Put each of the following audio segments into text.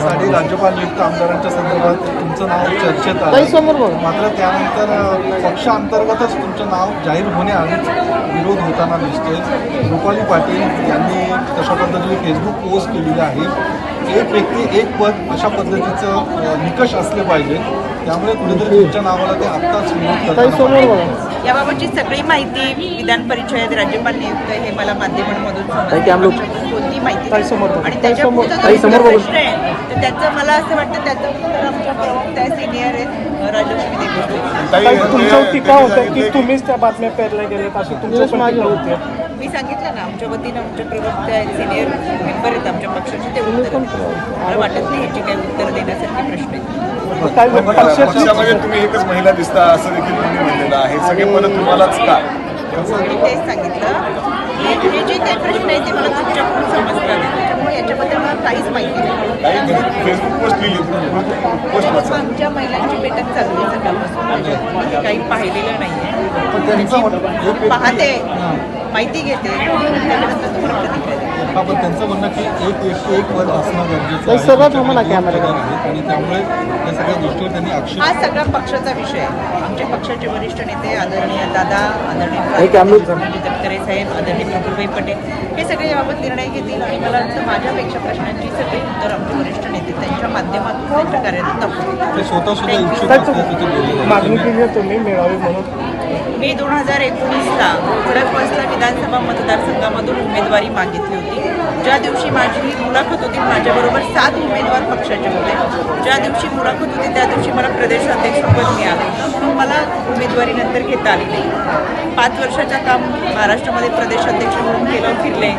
पदासाठी राज्यपाल नियुक्त आमदारांच्या संदर्भात तुमचं नाव चर्चेत आलं, मात्र त्यानंतर पक्षांतर्गतच तुमचं नाव जाहीर होण्याआधीच विरोध होताना दिसतोय. रुपाली पाटील यांनी तशा पद्धतीने फेसबुक पोस्ट केलेली आहे. एक व्यक्ती एक पद अशा पद्धतीचं निकष असले पाहिजे, त्यामुळे कुठेतरी तुमच्या नावाला ते आत्ताच विरोध करतात. याबाबतची सगळी माहिती विधान परिषद राज्यपाल नियुक्त हे मला माध्यमांमधून कोणती माहिती आणि त्याच्या प्रश्न आहे तर त्याचं मला असं वाटतं त्याचं उत्तर आमच्या प्रवक्त्या सिनियर आहेत राजलक्ष्मी देशमुख. तुमच्यावर टीका होतं की तुम्हीच त्या बातम्या पेरल्या गेल्यात अशी तुमच्या मागे होते. मी सांगितलं ना आमच्या वतीनं आमच्या प्रवक्त्या आहेत सिनियर मेंबर आहेत आमच्या पक्षाचे, ते उत्तर मला वाटत नाही ह्याची काही उत्तर देण्यासारखे प्रश्न आहेत. पक्षामध्ये तुम्ही एकच महिला दिसता असं देखील तुम्ही म्हणलेलं आहे. सगळे पद तुम्हालाच का? मी तेच सांगितलं की हे जे काही प्रश्न आहेत ते मला तुमच्याकडून समजतात, त्याच्यामुळे याच्याबद्दल मला काहीच माहिती नाही. फेसबुक पोस्ट लिहिली, पोस्ट वाचा. आमच्या महिलांची बैठक चालू आहे सकाळपासून, काही पाहिलेलं नाहीये. पाहते, माहिती घेते, त्याच्यानंतर तुम्हाला प्रतिक्रिया देते. पण त्यांचं म्हणणं की एक व्यक्ती एक पद असणं गरजेचं आहे आणि त्यामुळे या सगळ्या गोष्टीवर त्यांनी आक्षेप. हा सगळा पक्षाचा विषय आहे. आमचे पक्षाचे वरिष्ठ नेते आदरणीय दादा, आदरणीय तटकरे साहेब, आदरणीय प्रफुल्लभाई पटेल हे सगळे याबाबत निर्णय घेतील आणि मला वाटतं माझ्यापेक्षा प्रश्नांची सगळी उत्तर आमचे वरिष्ठ नेते त्यांच्या माध्यमातून त्यांच्या कार्यातून दाखवतील. ते स्वतः सुद्धा इच्छुक असल्याचं ते बोलले. मागणी केली आहे तुम्ही मिळावी म्हणून. मी 2019ला खडकवासला विधानसभा मतदारसंघामधून उमेदवारी मागितली होती. ज्या दिवशी माझी मुलाखत होती माझ्याबरोबर 7 उमेदवार पक्षाचे होते. ज्या दिवशी मुलाखत होती त्या दिवशी मला प्रदेशाध्यक्षपद मिळालं होतं, म्हणून मला उमेदवारी नंतर घेता आली नाही. 5 वर्षाचं काम महाराष्ट्रामध्ये प्रदेशाध्यक्ष म्हणून केलं, फिरले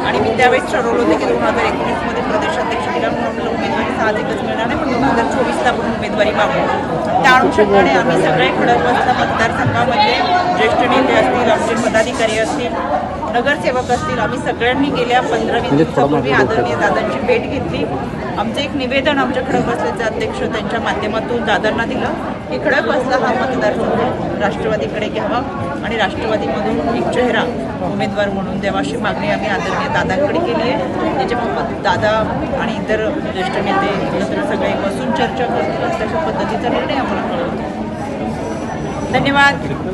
आणि मी त्यावेळेस ठरवलं होतं की 2019मध्ये प्रदेशाध्यक्ष केलं म्हणून मला उमेदवारी साहजिकच मिळणार नाही, पण 2024ला पण उमेदवारी मागू. त्या अनुषंगाने आम्ही सगळे खडकवासला मतदारसंघामध्ये ज्येष्ठ नेते असतील, आमचे पदाधिकारी असतील, नगरसेवक असतील, आम्ही सगळ्यांनी गेल्या 15-20 दिवसापूर्वी आदरणीय दादांची भेट घेतली. आमचं एक निवेदन आमच्या खडकवासल्याचे अध्यक्ष त्यांच्या माध्यमातून दादांना दिलं की खडकवासला हा मतदारसंघ राष्ट्रवादीकडे घ्यावा आणि राष्ट्रवादीमधून एक चेहरा उमेदवार म्हणून द्यावा अशी मागणी आम्ही आदरणीय दादांकडे केली आहे. त्याच्यामुळे दादा आणि इतर ज्येष्ठ नेते एकत्र सगळे बसून चर्चा करतील, तशा पद्धतीचा निर्णय आम्हाला कळवतो. धन्यवाद.